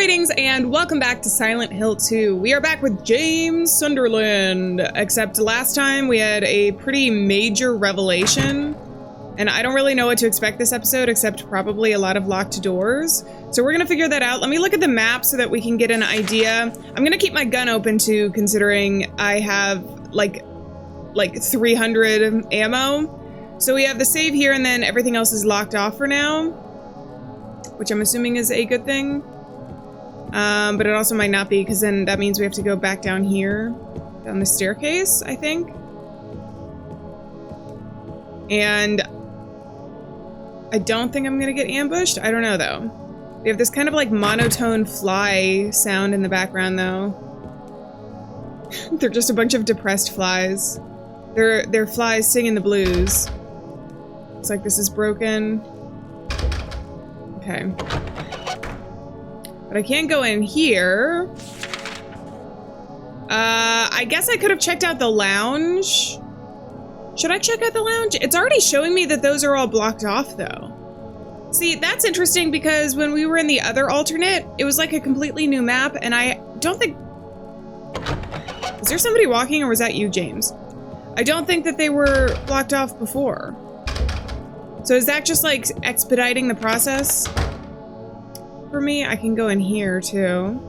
Greetings and welcome back to Silent Hill 2. We are back with James Sunderland, except last time we had a pretty major revelation, and I don't really know what to expect this episode except probably a lot of locked doors. So we're gonna figure that out. Let me look at the map so that we can get an idea. I'm gonna keep my gun open too, considering I have like 300 ammo. So we have the save here and then everything else is locked off for now, which I'm assuming is a good thing. But it also might not be, because then that means we have to go back down here, down the staircase, I think. And I don't think I'm gonna get ambushed. I don't know though. We have this kind of like monotone fly sound in the background though. They're just a bunch of depressed flies. They're flies singing the blues. Looks like this is broken. Okay. But I can't go in here. I guess I could have checked out the lounge. Should I check out the lounge? It's already showing me that those are all blocked off though. See, that's interesting because when we were in the other alternate, it was like a completely new map and I don't think... Is there somebody walking or was that you, James? I don't think that they were blocked off before. So is that just like expediting the process? For me, I can go in here too.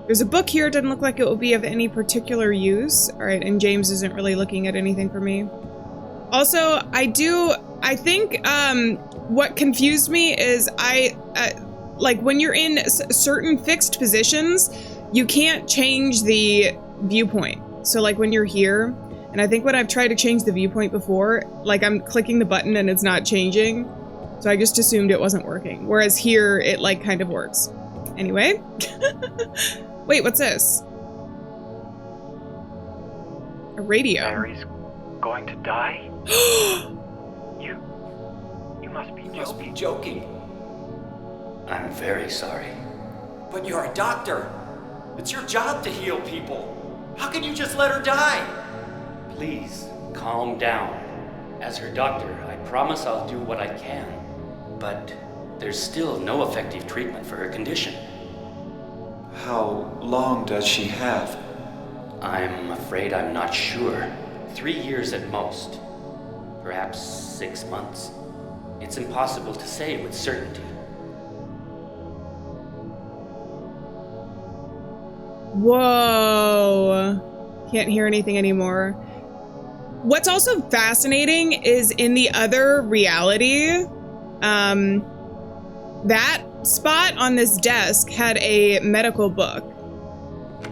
There's a book here. It doesn't look like it will be of any particular use. All right, and James isn't really looking at anything for me. Also, I think what confused me is like when you're in certain fixed positions, you can't change the viewpoint. So like when you're here, and I think when I've tried to change the viewpoint before, like I'm clicking the button and it's not changing. So I just assumed it wasn't working. Whereas here, it like kind of works. Anyway. Wait, what's this? A radio. Mary's going to die? You must be joking. I'm very sorry. But you're a doctor. It's your job to heal people. How can you just let her die? Please, calm down. As her doctor, I promise I'll do what I can. But there's still no effective treatment for her condition. How long does she have? I'm afraid I'm not sure. 3 years at most. Perhaps 6 months. It's impossible to say with certainty. Whoa. Can't hear anything anymore. What's also fascinating is in the other reality, that spot on this desk had a medical book.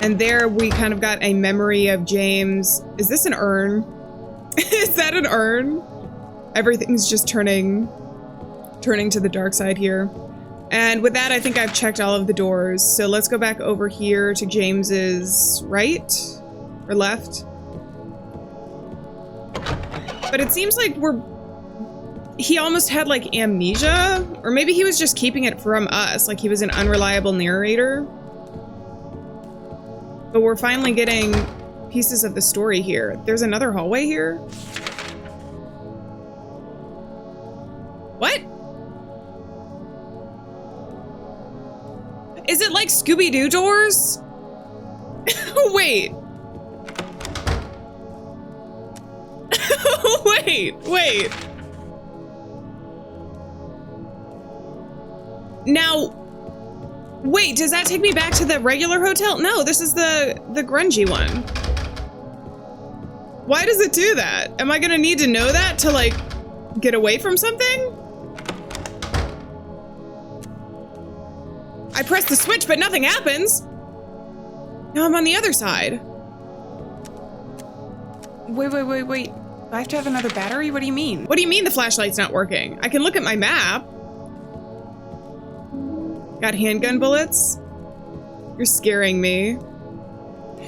And there we kind of got a memory of James. Is this an urn? Is that an urn? Everything's just turning to the dark side here. And with that, I think I've checked all of the doors. So let's go back over here to James's right or left. But it seems like he almost had like amnesia, or maybe he was just keeping it from us, like he was an unreliable narrator. But we're finally getting pieces of the story here. There's another hallway here. What? Is it like Scooby-Doo doors? Wait. Wait. Now, wait, does that take me back to the regular hotel? No, this is the grungy one. Why does it do that? Am I gonna need to know that to like get away from something? I press the switch, but nothing happens. Now I'm on the other side. Wait. Do I have to have another battery? What do you mean? What do you mean the flashlight's not working? I can look at my map. Got handgun bullets? You're scaring me.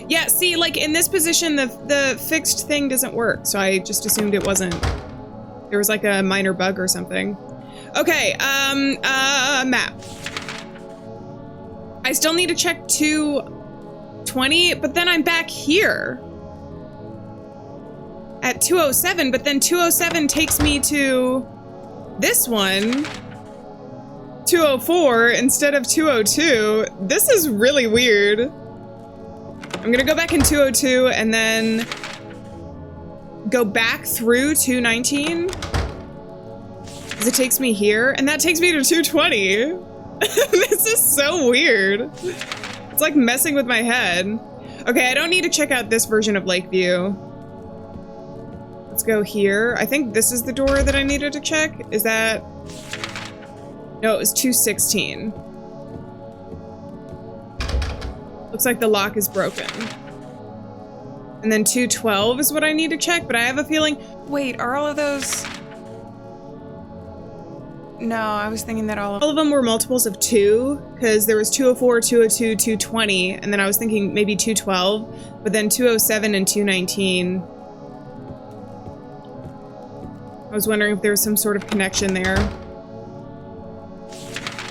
Yeah, see, like in this position, the fixed thing doesn't work. So I just assumed it wasn't. There was like a minor bug or something. Okay, map. I still need to check 220, but then I'm back here. At 207, but then 207 takes me to this one. 204 instead of 202. This is really weird. I'm gonna go back in 202 and then go back through 219. Because it takes me here, and that takes me to 220. This is so weird. It's like messing with my head. Okay, I don't need to check out this version of Lakeview. Let's go here. I think this is the door that I needed to check. Is that... No, it was 216. Looks like the lock is broken. And then 212 is what I need to check, but I have a feeling... Wait, are all of those... No, I was thinking that all of them were multiples of 2, because there was 204, 202, 220, and then I was thinking maybe 212, but then 207 and 219. I was wondering if there was some sort of connection there.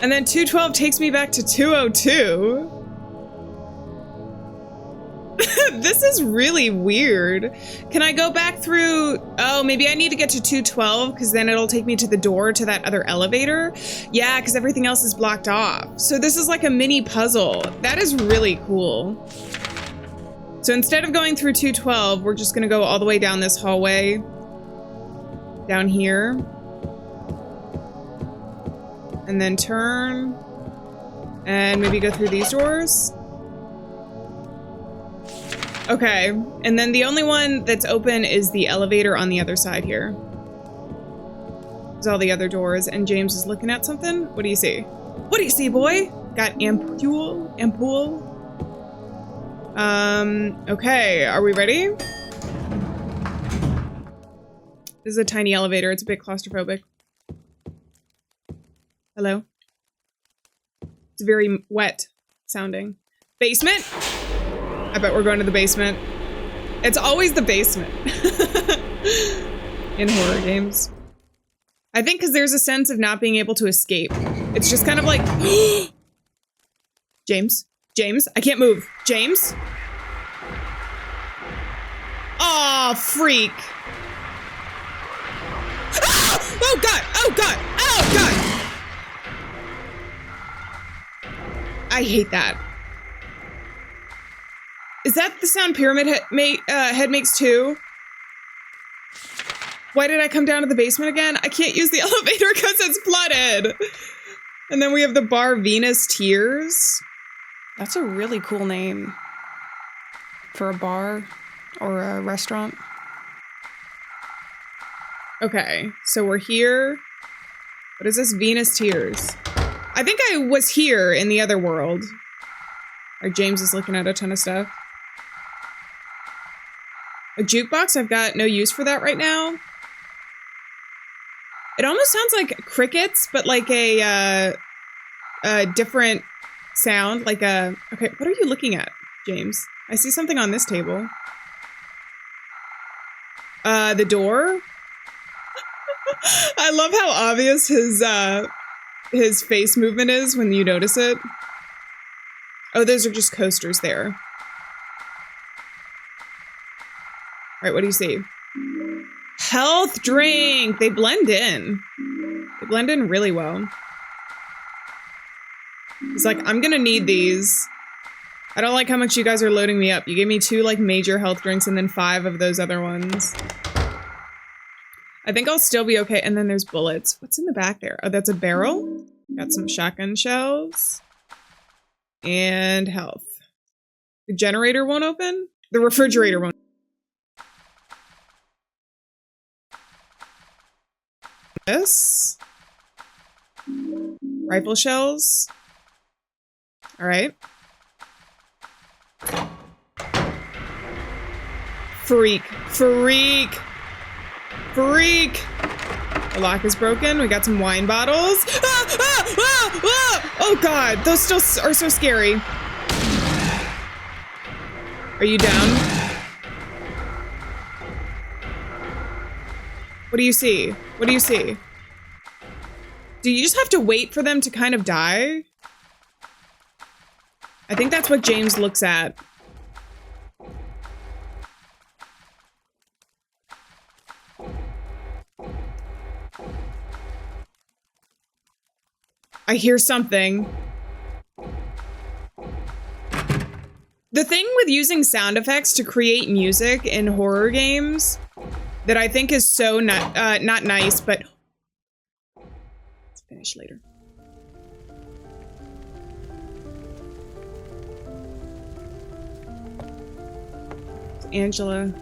And then 212 takes me back to 202. This is really weird. Can I go back through... Oh, maybe I need to get to 212 because then it'll take me to the door to that other elevator. Yeah, because everything else is blocked off. So this is like a mini puzzle. That is really cool. So instead of going through 212, we're just going to go all the way down this hallway. Down here. And then turn. And maybe go through these doors. Okay, and then the only one that's open is the elevator on the other side here. There's all the other doors, and James is looking at something. What do you see? What do you see, boy? Got ampule? Okay, are we ready? This is a tiny elevator. It's a bit claustrophobic. Hello? It's very wet sounding. Basement? I bet we're going to the basement. It's always the basement. In horror games. I think because there's a sense of not being able to escape. It's just kind of like... James? James? I can't move. James? Aw, freak. Ah! Oh god! Oh god! Oh god! I hate that. Is that the sound Pyramid Head makes too? Why did I come down to the basement again? I can't use the elevator because it's flooded. And then we have the bar Venus Tears. That's a really cool name for a bar or a restaurant. Okay, so we're here. What is this? Venus Tears. I think I was here in the other world. Or James is looking at a ton of stuff. A jukebox, I've got no use for that right now. It almost sounds like crickets, but like a different sound, like a... Okay, what are you looking at, James? I see something on this table. The door? I love how obvious his face movement is when you notice it. Oh, those are just coasters there. All right, what do you see? Health drink! They blend in. They blend in really well. He's like, I'm gonna need these. I don't like how much you guys are loading me up. You gave me 2 like major health drinks and then 5 of those other ones. I think I'll still be okay. And then there's bullets. What's in the back there? Oh, that's a barrel. Got some shotgun shells. And health. The generator won't open? The refrigerator won't. This. Rifle shells. All right. Freak. Freak. Freak. The lock is broken. We got some wine bottles. Ah, ah, ah, ah! Oh god, those still are so scary. Are you down? What do you see? What do you see? Do you just have to wait for them to kind of die? I think that's what James looks at. I hear something. The thing with using sound effects to create music in horror games that I think is so not nice, but let's finish later. It's Angela.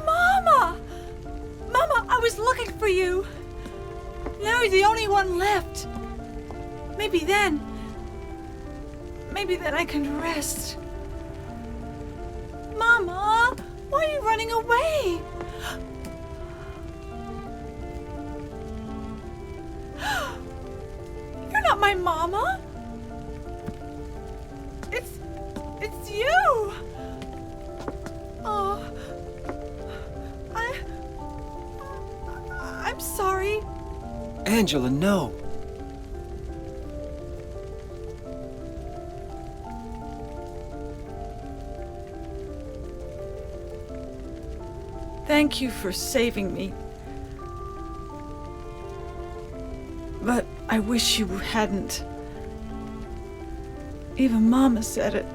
Mama! Mama, I was looking for you. Now you're the only one left. Maybe then I can rest. Mama, why are you running away? You're not my mama. It's you. Oh, I'm sorry. Angela, no. Thank you for saving me. But I wish you hadn't. Even Mama said it.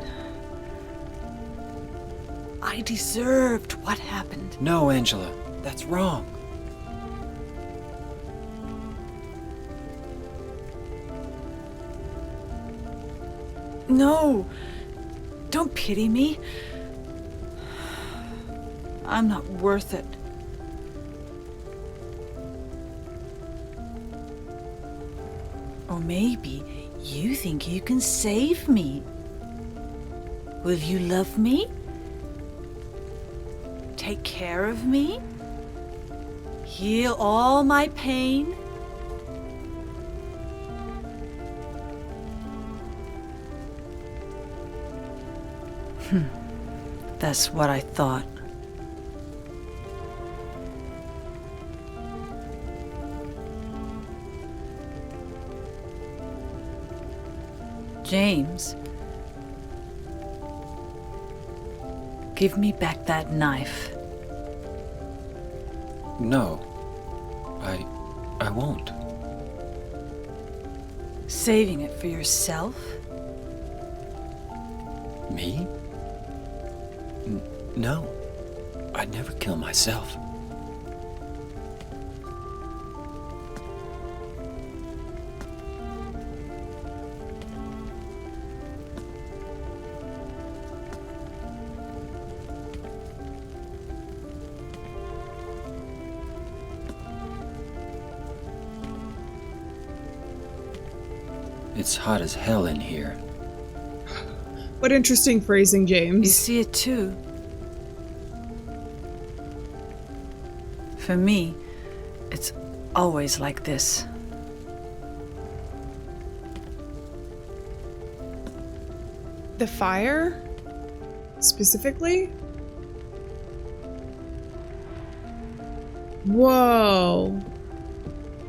I deserved what happened. No, Angela, that's wrong. No, don't pity me. I'm not worth it. Or maybe you think you can save me. Will you love me? Take care of me? Heal all my pain? That's what I thought. James, give me back that knife. No, I won't. Saving it for yourself? Me? No, I'd never kill myself. It's hot as hell in here. What interesting phrasing, James. You see it too. For me, it's always like this. The fire? Specifically? Whoa.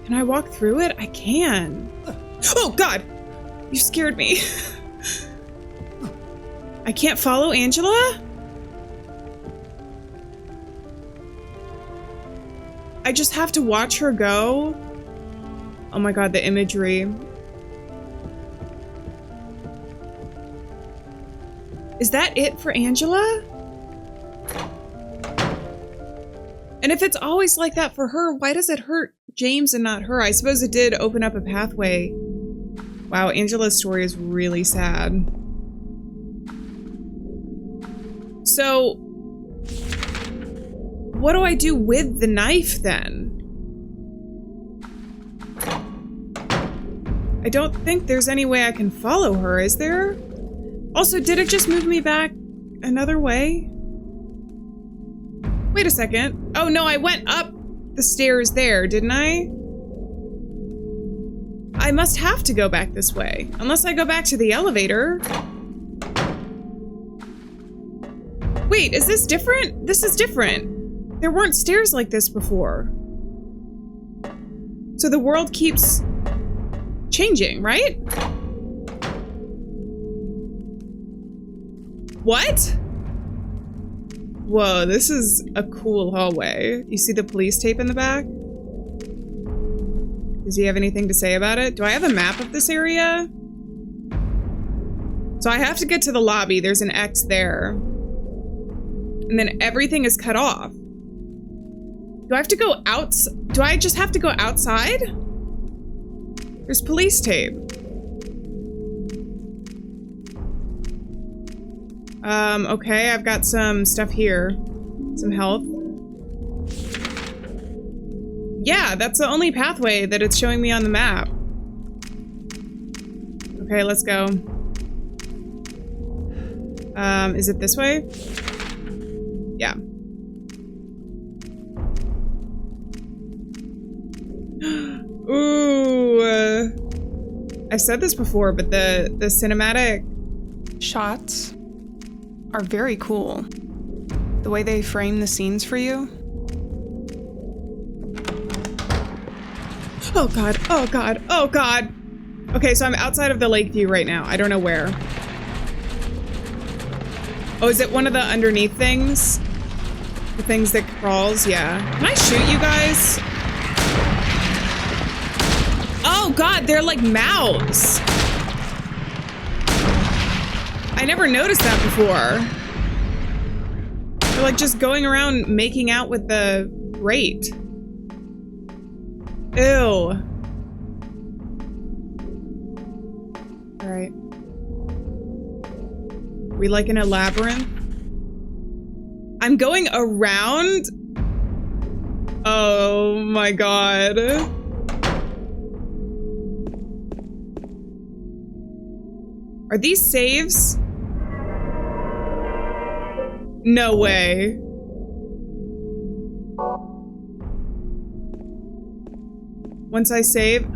Can I walk through it? I can. Oh, God! You scared me. I can't follow Angela? I just have to watch her go? Oh my God, the imagery. Is that it for Angela? And if it's always like that for her, why does it hurt James and not her? I suppose it did open up a pathway. Wow, Angela's story is really sad. So, what do I do with the knife then? I don't think there's any way I can follow her, is there? Also, did it just move me back another way? Wait a second. Oh no, I went up the stairs there, didn't I? I must have to go back this way. Unless I go back to the elevator. Wait, is this different? This is different. There weren't stairs like this before. So the world keeps changing, right? What? Whoa, this is a cool hallway. You see the police tape in the back? Does he have anything to say about it? Do I have a map of this area? So I have to get to the lobby. There's an X there. And then everything is cut off. Do I have to go out? Do I just have to go outside? There's police tape. Okay, I've got some stuff here. Some health. Yeah, that's the only pathway that it's showing me on the map. Okay, let's go. Is it this way? Yeah. Ooh. I've said this before, but the cinematic Shots are very cool. The way they frame the scenes for you. Oh god, oh god, oh god. Okay, so I'm outside of the Lakeview right now. I don't know where. Oh, is it one of the underneath things? The things that crawls? Yeah. Can I shoot you guys? Oh god, they're like mouths. I never noticed that before. They're like just going around making out with the grate. Ew. Alright. We like in a labyrinth? I'm going around? Oh my god. Are these saves? No way. Once I save.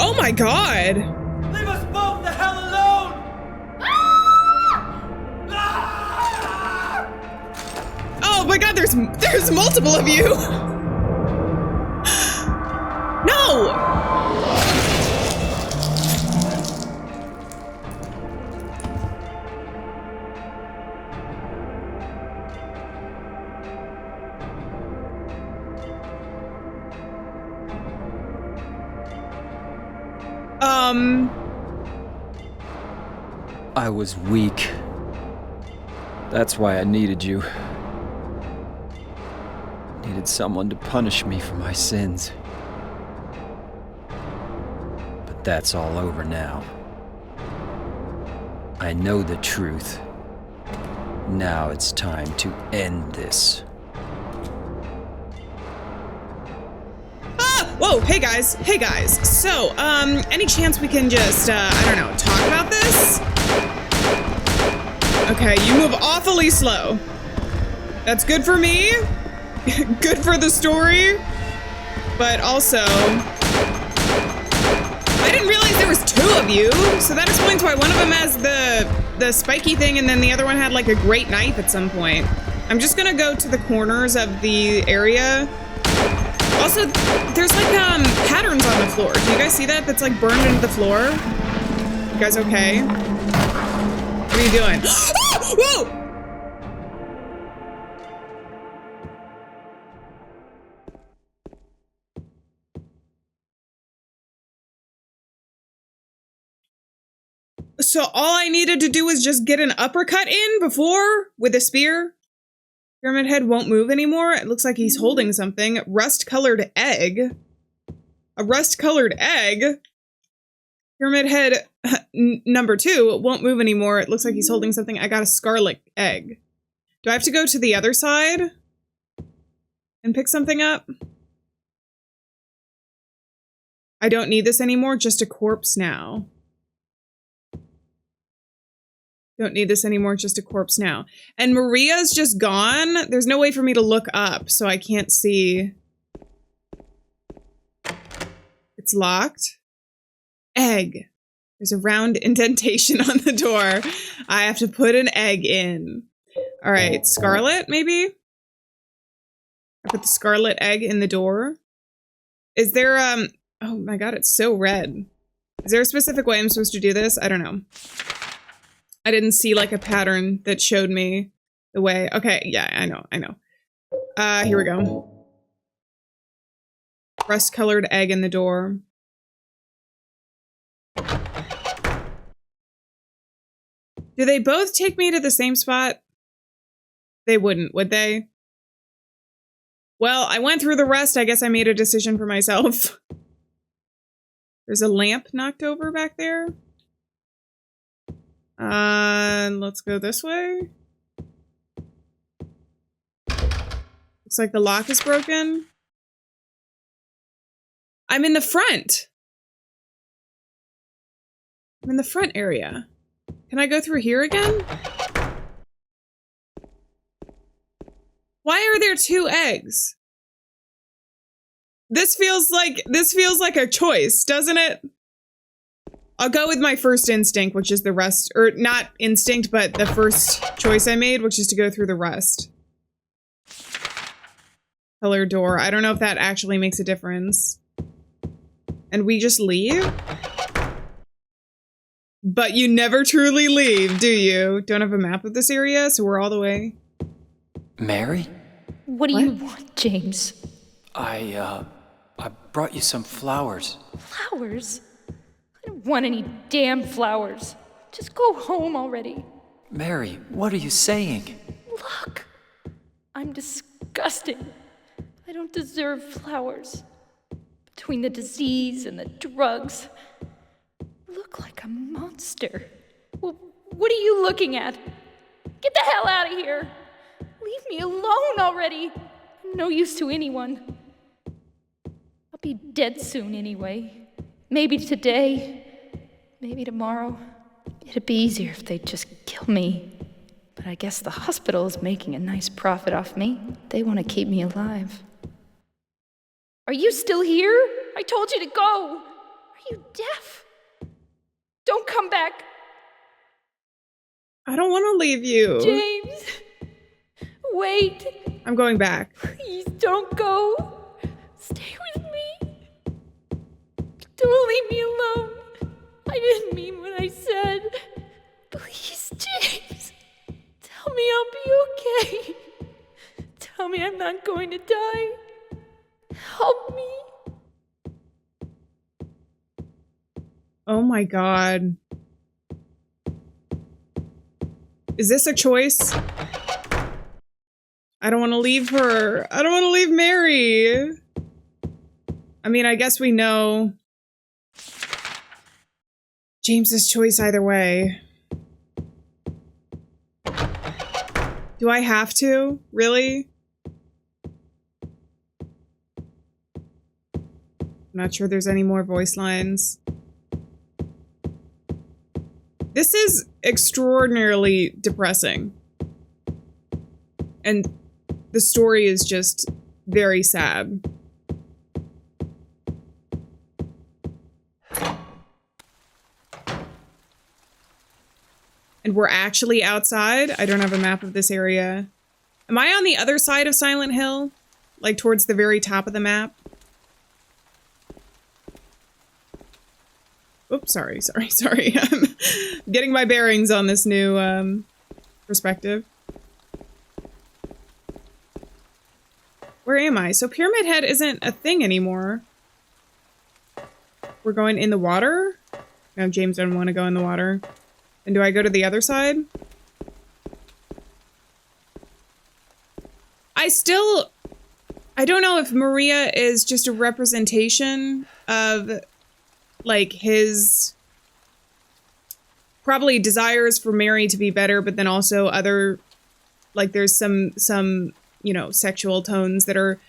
Oh my god! Leave us both the hell alone! Oh my god, there's multiple of you! No! I was weak. That's why I needed you. Needed someone to punish me for my sins. But that's all over now. I know the truth. Now it's time to end this. Whoa, hey guys. So, any chance we can just, I don't know, talk about this? Okay, you move awfully slow. That's good for me. Good for the story. But also, I didn't realize there was two of you. So that explains why one of them has the spiky thing and then the other one had like a great knife at some point. I'm just gonna go to the corners of the area. Also, there's like patterns on the floor. Do you guys see that? That's like burned into the floor. You guys okay? What are you doing? Whoa! So all I needed to do was just get an uppercut in before with a spear? Pyramid Head won't move anymore. It looks like he's holding something. Rust-colored egg. A rust-colored egg? Pyramid Head number 2 won't move anymore. It looks like he's holding something. I got a scarlet egg. Do I have to go to the other side and pick something up? I don't need this anymore. Just a corpse now. Don't need this anymore, just a corpse now. And Maria's just gone. There's no way for me to look up, so I can't see It's locked. Egg. There's a round indentation on the door. I have to put an egg in. All right, Scarlet, maybe? I put the scarlet egg in the door. Is there, oh my god, it's so red. Is there a specific way I'm supposed to do this? I don't know. I didn't see like a pattern that showed me the way. Okay, yeah, I know. Here we go. Rust-colored egg in the door. Do they both take me to the same spot? They wouldn't, would they? Well, I went through the rest. I guess I made a decision for myself. There's a lamp knocked over back there. Let's go this way. Looks like the lock is broken. I'm in the front. I'm in the front area. Can I go through here again? Why are there 2 eggs? This feels like a choice, doesn't it? I'll go with my first instinct, which is the rust, or not instinct, but the first choice I made, which is to go through the rust. Color door. I don't know if that actually makes a difference. And we just leave? But you never truly leave, do you? Don't have a map of this area, so we're all the way. Mary? What do you want, James? I brought you some flowers. Flowers? I don't want any damn flowers. Just go home already. Mary, what are you saying? Look, I'm disgusting. I don't deserve flowers. Between the disease and the drugs, I look like a monster. Well, what are you looking at? Get the hell out of here. Leave me alone already. I'm no use to anyone. I'll be dead soon anyway. Maybe today, maybe tomorrow. It'd be easier if they'd just kill me. But I guess the hospital is making a nice profit off me. They want to keep me alive. Are you still here? I told you to go. Are you deaf? Don't come back. I don't want to leave you. James, wait. I'm going back. Please don't go. Stay with me. Don't leave me alone. I didn't mean what I said. Please, James. Tell me I'll be okay. Tell me I'm not going to die. Help me. Oh my god. Is this a choice? I don't want to leave her. I don't want to leave Mary. I mean, I guess we know James's choice either way. Do I have to? Really? I'm not sure there's any more voice lines. This is extraordinarily depressing. And the story is just very sad. And we're actually outside. I don't have a map of this area. Am I on the other side of Silent Hill? Like towards the very top of the map? Oops, sorry. I'm getting my bearings on this new perspective. Where am I? So Pyramid Head isn't a thing anymore. We're going in the water? No, James doesn't want to go in the water. And do I go to the other side? I don't know if Maria is just a representation of like his probably desires for Mary to be better, but then also other, like there's some, you know, sexual tones that are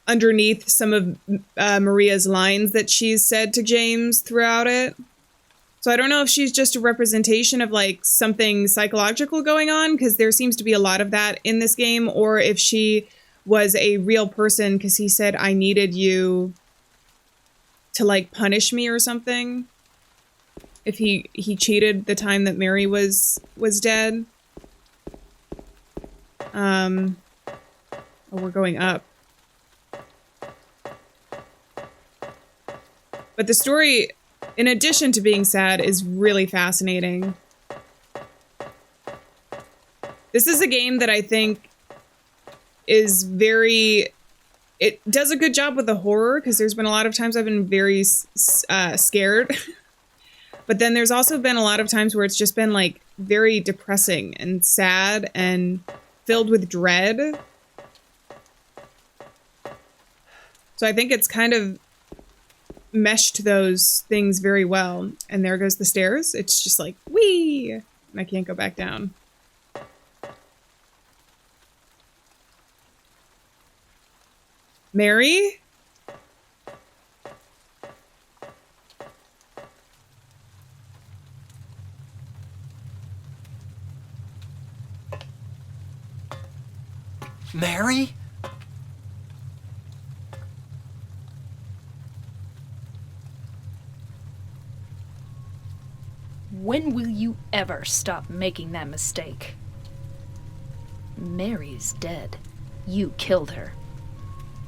underneath some of Maria's lines that she's said to James throughout it. So I don't know if she's just a representation of like something psychological going on, because there seems to be a lot of that in this game, or if she was a real person, because he said, I needed you to like punish me or something. If he cheated the time that Mary was dead. Oh, we're going up. But the story, in addition to being sad, is really fascinating. This is a game that I think is it does a good job with the horror, because there's been a lot of times I've been very scared. But then there's also been a lot of times where it's just been like very depressing and sad and filled with dread. So I think it's kind of meshed those things very well. And there goes the stairs. It's just like, whee! And I can't go back down. Mary? Mary? When will you ever stop making that mistake? Mary's dead. You killed her.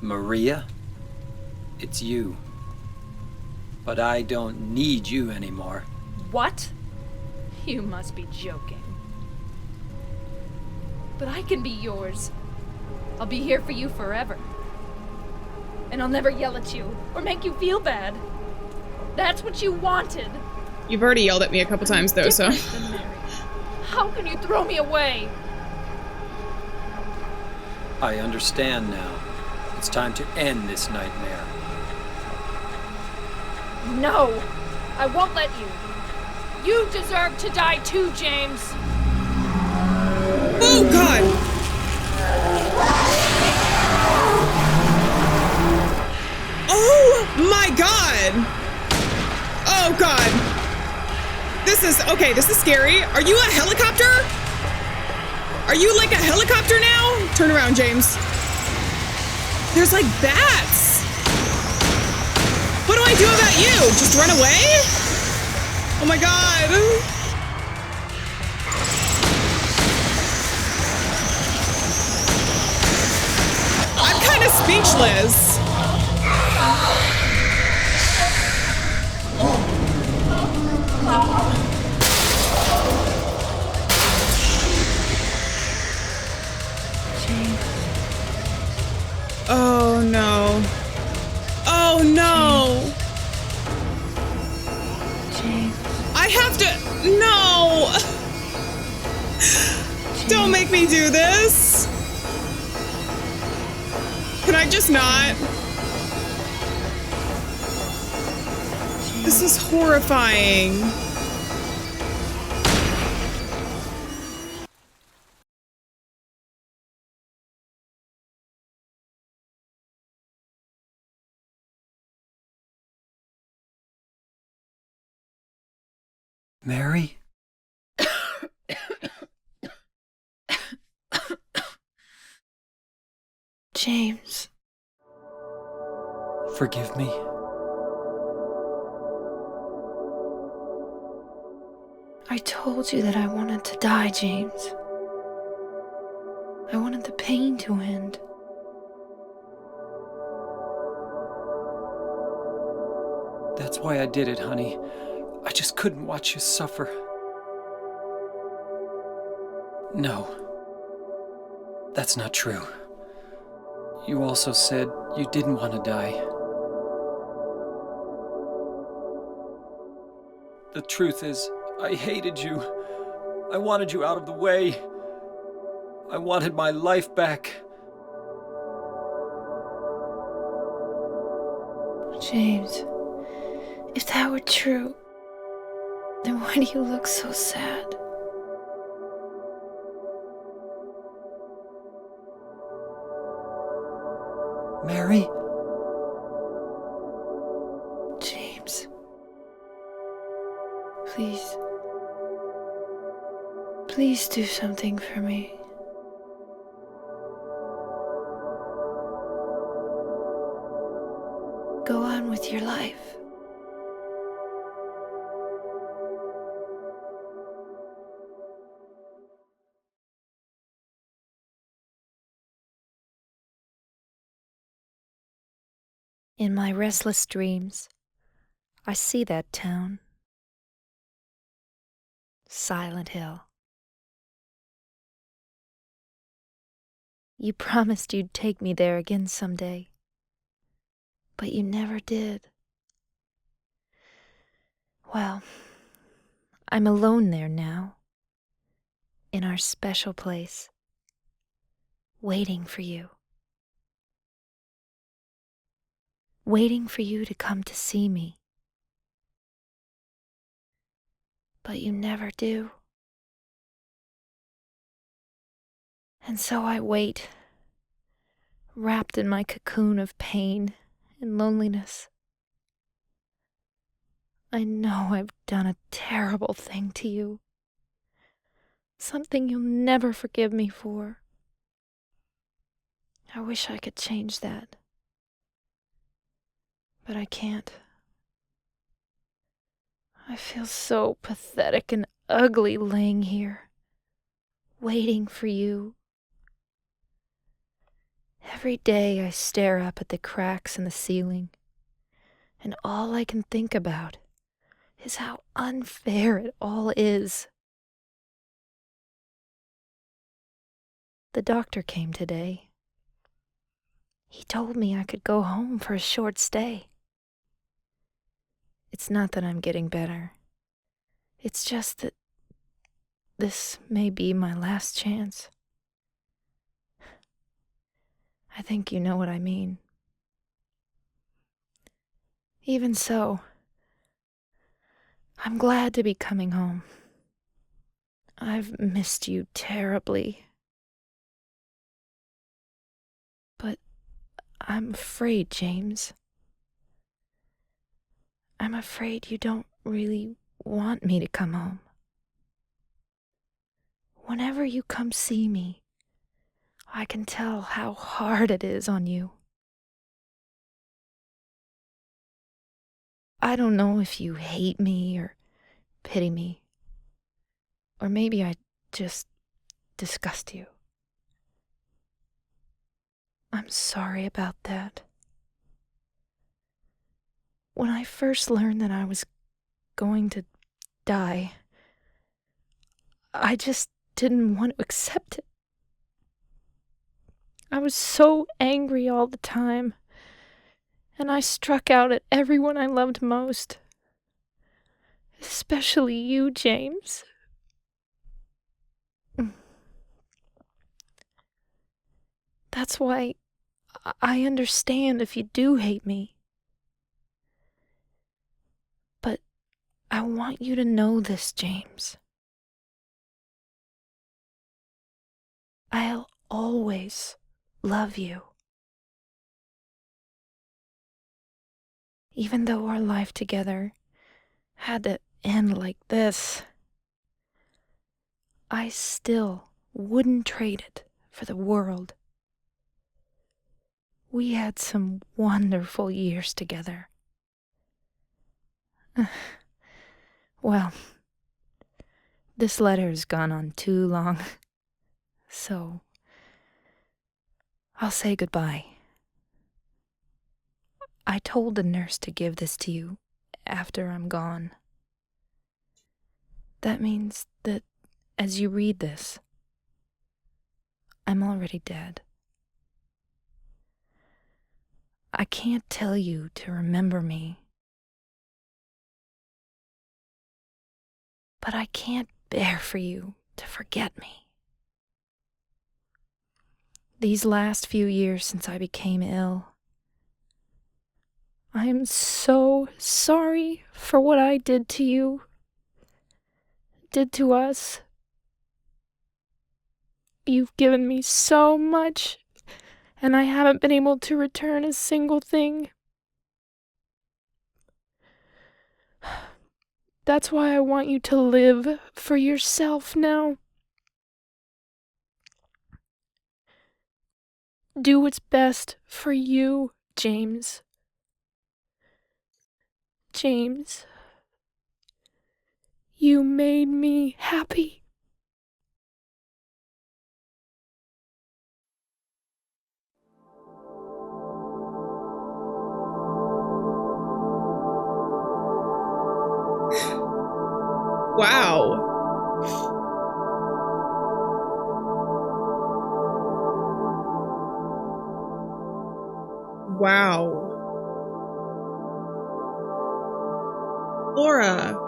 Maria? It's you. But I don't need you anymore. What? You must be joking. But I can be yours. I'll be here for you forever. And I'll never yell at you or make you feel bad. That's what you wanted. You've already yelled at me a couple times though, so. Different than Mary. How can you throw me away? I understand now. It's time to end this nightmare. No, I won't let you. You deserve to die too, James. Oh, God! Oh, my God! Oh, God. This is scary. Are you a helicopter? Are you like a helicopter now? Turn around, James. There's like bats. What do I do about you? Just run away? Oh my God. I'm kind of speechless. Oh no. Oh no. James. I have to. No. Don't make me do this. Can I just not? This is horrifying. Mary? James. Forgive me. I told you that I wanted to die, James. I wanted the pain to end. That's why I did it, honey. I just couldn't watch you suffer. No. That's not true. You also said you didn't want to die. The truth is, I hated you. I wanted you out of the way. I wanted my life back. James, if that were true, then why do you look so sad? Mary? James. Please. Please do something for me. Go on with your life. In my restless dreams, I see that town. Silent Hill. You promised you'd take me there again someday, but you never did. Well, I'm alone there now, in our special place, waiting for you. Waiting for you to come to see me. But you never do. And so I wait, wrapped in my cocoon of pain and loneliness. I know I've done a terrible thing to you. Something you'll never forgive me for. I wish I could change that. But I can't. I feel so pathetic and ugly laying here, waiting for you. Every day I stare up at the cracks in the ceiling, and all I can think about is how unfair it all is. The doctor came today. He told me I could go home for a short stay. It's not that I'm getting better. It's just that this may be my last chance. I think you know what I mean. Even so, I'm glad to be coming home. I've missed you terribly. But I'm afraid, James. I'm afraid you don't really want me to come home. Whenever you come see me, I can tell how hard it is on you. I don't know if you hate me or pity me, or maybe I just disgust you. I'm sorry about that. When I first learned that I was going to die, I just didn't want to accept it. I was so angry all the time, and I struck out at everyone I loved most. Especially you, James. That's why I understand if you do hate me. But I want you to know this, James. I'll always love you. Even though our life together had to end like this, I still wouldn't trade it for the world. We had some wonderful years together. Well, this letter has gone on too long, so I'll say goodbye. I told the nurse to give this to you after I'm gone. That means that as you read this, I'm already dead. I can't tell you to remember me, but I can't bear for you to forget me. These last few years since I became ill, I am so sorry for what I did to you, did to us. You've given me so much, and I haven't been able to return a single thing. That's why I want you to live for yourself now. Do what's best for you, James. James, you made me happy. Wow. Wow. Laura.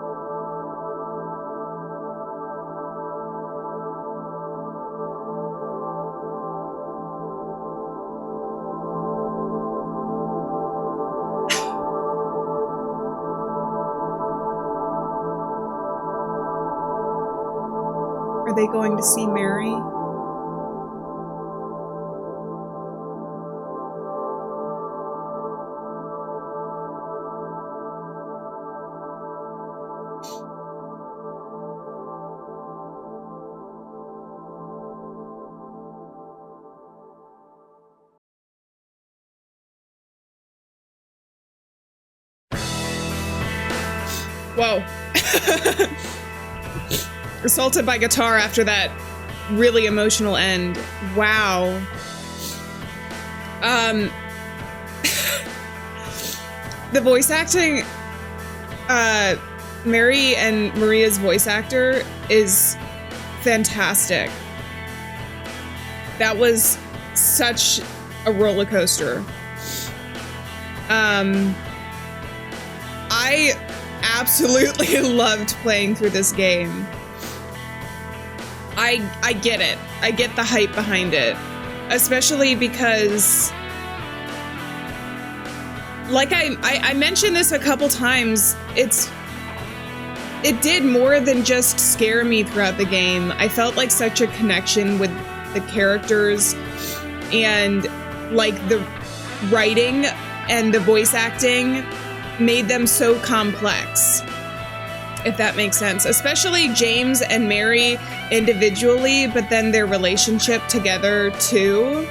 Are they going to see Mary? Whoa. Assaulted by guitar after that really emotional end. Wow. The voice acting, Mary and Maria's voice actor is fantastic. That was such a roller coaster. I absolutely loved playing through this game. I get it. I get the hype behind it. Especially because, like I mentioned this a couple times, it did more than just scare me throughout the game. I felt like such a connection with the characters, and like the writing and the voice acting made them so complex, if that makes sense. Especially James and Mary individually, but then their relationship together too.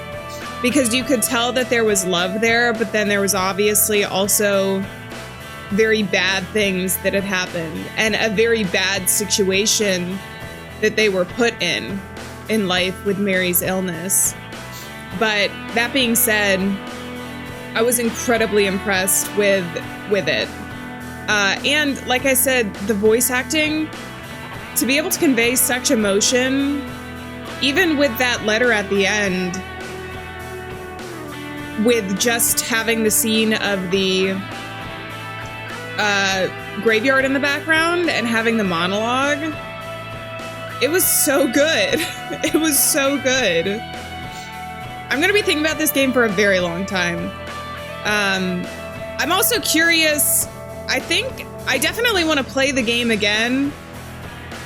Because you could tell that there was love there, but then there was obviously also very bad things that had happened and a very bad situation that they were put in life with Mary's illness. But that being said, I was incredibly impressed with it. And like I said, the voice acting, to be able to convey such emotion, even with that letter at the end, with just having the scene of the graveyard in the background and having the monologue, it was so good. It was so good. I'm gonna be thinking about this game for a very long time. I'm also curious. I think I definitely want to play the game again.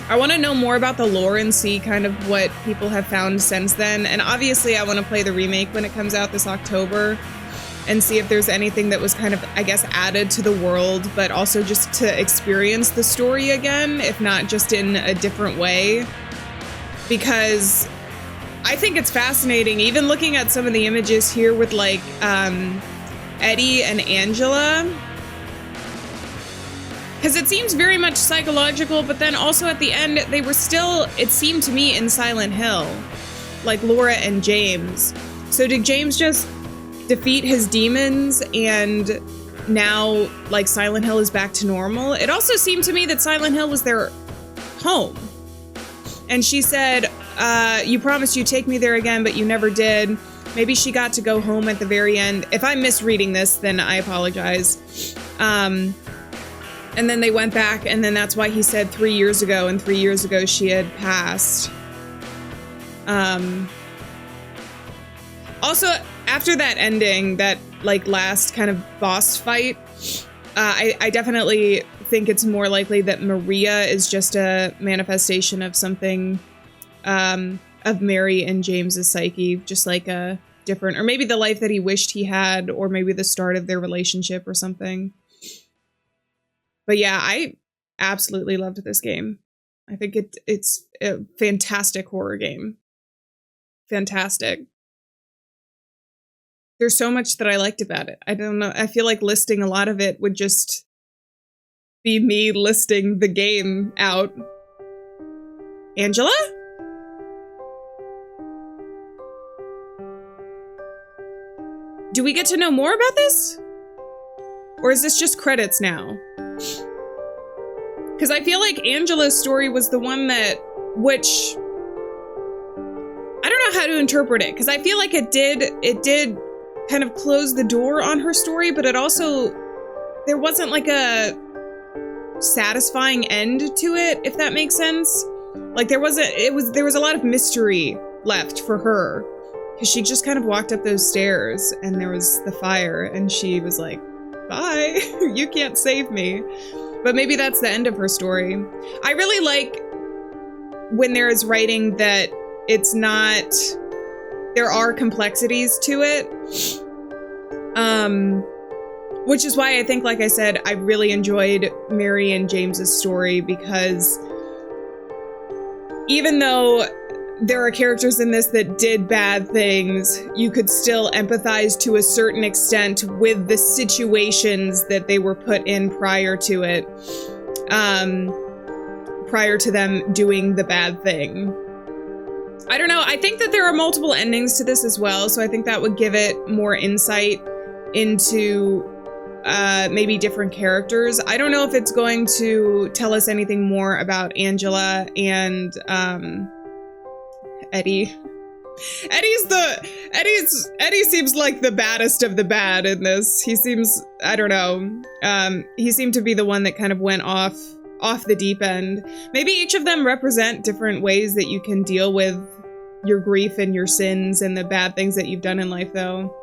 I want to know more about the lore and see kind of what people have found since then. And obviously I want to play the remake when it comes out this October and see if there's anything that was kind of, I guess, added to the world, but also just to experience the story again, if not just in a different way. Because I think it's fascinating, even looking at some of the images here with like Eddie and Angela. Because it seems very much psychological, but then also at the end, they were still, it seemed to me, in Silent Hill. Like Laura and James. So did James just defeat his demons and now, like, Silent Hill is back to normal? It also seemed to me that Silent Hill was their home. And she said, you promised you'd take me there again, but you never did. Maybe she got to go home at the very end. If I'm misreading this, then I apologize. And then they went back, and then that's why he said 3 years ago, and 3 years ago she had passed. Also, after that ending, that like last kind of boss fight, I definitely think it's more likely that Maria is just a manifestation of something of Mary and James's psyche, just like a different, or maybe the life that he wished he had, or maybe the start of their relationship or something. But yeah, I absolutely loved this game. I think it's a fantastic horror game. Fantastic. There's so much that I liked about it. I don't know. I feel like listing a lot of it would just be me listing the game out. Angela? Do we get to know more about this? Or is this just credits now? Because I feel like Angela's story was the one which I don't know how to interpret it, because I feel like it did kind of close the door on her story, but it also, there wasn't like a satisfying end to it, if that makes sense. Like there was a lot of mystery left for her, because she just kind of walked up those stairs and there was the fire and she was like, bye, you can't save me. But maybe that's the end of her story. I really like when there is writing that it's not, there are complexities to it. Which is why I think, like I said, I really enjoyed Mary and James's story, because even though there are characters in this that did bad things, you could still empathize to a certain extent with the situations that they were put in prior to it, prior to them doing the bad thing. I don't know. I think that there are multiple endings to this as well, so I think that would give it more insight into maybe different characters. I don't know if it's going to tell us anything more about Angela and Eddie. Eddie seems like the baddest of the bad in this. He seems, I don't know. He seemed to be the one that kind of went off the deep end. Maybe each of them represent different ways that you can deal with your grief and your sins and the bad things that you've done in life, though.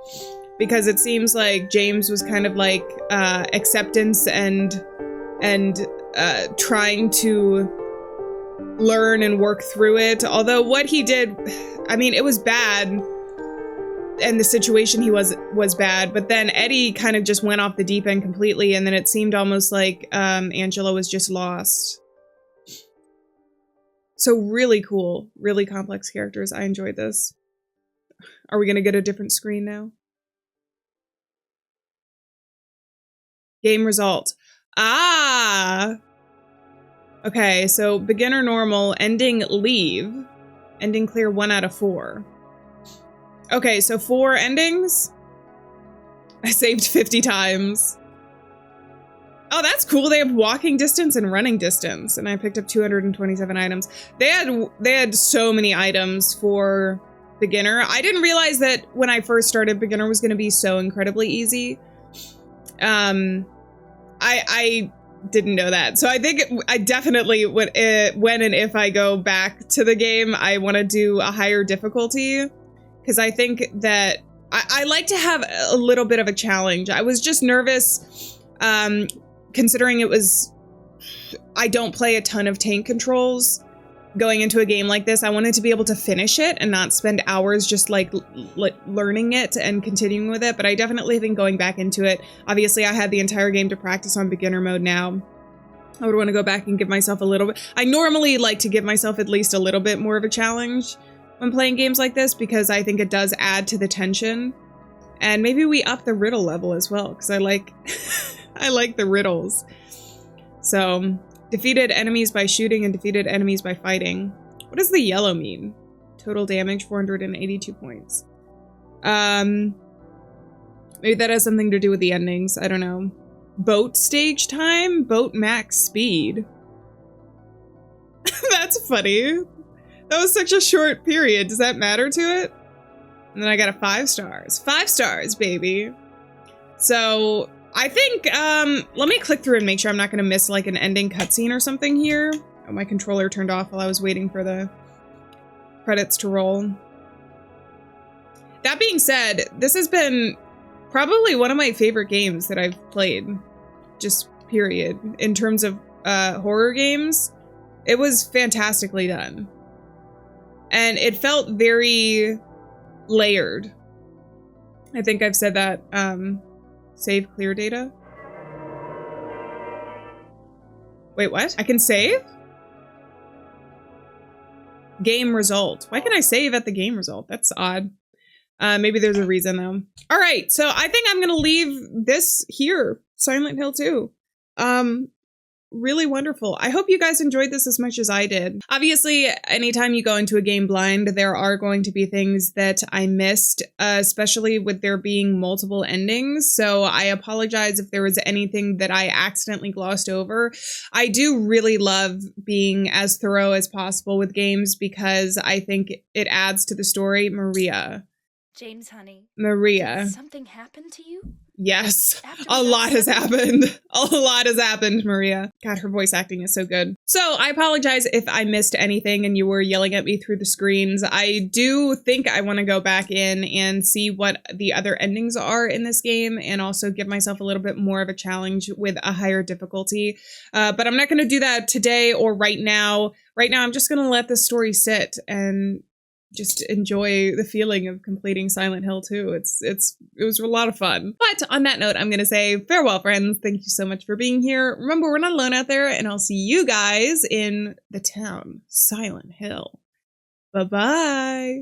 Because it seems like James was kind of like acceptance and trying to learn and work through it. Although what he did, I mean, it was bad, and the situation he was bad. But then Eddie kind of just went off the deep end completely, and then it seemed almost like Angela was just lost. So really cool, really complex characters. I enjoyed this. Are we gonna get a different screen now? Game result. Ah! Okay, so beginner normal, ending leave. Ending clear 1 out of 4. Okay, so 4 endings. I saved 50 times. Oh, that's cool. They have walking distance and running distance, and I picked up 227 items. They had so many items for beginner. I didn't realize that when I first started, beginner was going to be so incredibly easy. I didn't know that. So I think I definitely would, when and if I go back to the game, I want to do a higher difficulty, because I think that I like to have a little bit of a challenge. I was just nervous, considering I don't play a ton of tank controls. Going into a game like this, I wanted to be able to finish it and not spend hours just like learning it and continuing with it. But I definitely think going back into it, obviously I had the entire game to practice on beginner mode now. I would want to go back and give myself a little bit. I normally like to give myself at least a little bit more of a challenge when playing games like this, because I think it does add to the tension. And maybe we up the riddle level as well, because I like, I like the riddles. So, defeated enemies by shooting and defeated enemies by fighting. What does the yellow mean? Total damage, 482 points. Maybe that has something to do with the endings. I don't know. Boat stage time? Boat max speed. That's funny. That was such a short period. Does that matter to it? And then I got a 5 stars. 5 stars, baby. So I think, let me click through and make sure I'm not going to miss like an ending cutscene or something here. Oh, my controller turned off while I was waiting for the credits to roll. That being said, this has been probably one of my favorite games that I've played, just period. In terms of horror games, it was fantastically done. And it felt very layered. I think I've said that. Save clear data. Wait, what? I can save? Game result. Why can I save at the game result? That's odd. Maybe there's a reason though. All right, so I think I'm gonna leave this here. Silent Hill 2. really wonderful. I hope you guys enjoyed this as much as I did. Obviously, anytime you go into a game blind, there are going to be things that I missed, especially with there being multiple endings. So I apologize if there was anything that I accidentally glossed over. I do really love being as thorough as possible with games because I think it adds to the story. Maria. James, honey. Maria. Did something happen to you? Yes, After a we got lot has separated? happened. A lot has happened, Maria. God, her voice acting is so good. So I apologize if I missed anything and you were yelling at me through the screens. I do think I want to go back in and see what the other endings are in this game and also give myself a little bit more of a challenge with a higher difficulty. But I'm not going to do that today or right now. Right now, I'm just going to let the story sit and just enjoy the feeling of completing Silent Hill 2. It was a lot of fun. But on that note, I'm going to say farewell, friends. Thank you so much for being here. Remember, we're not alone out there, and I'll see you guys in the town, Silent Hill. Bye-bye.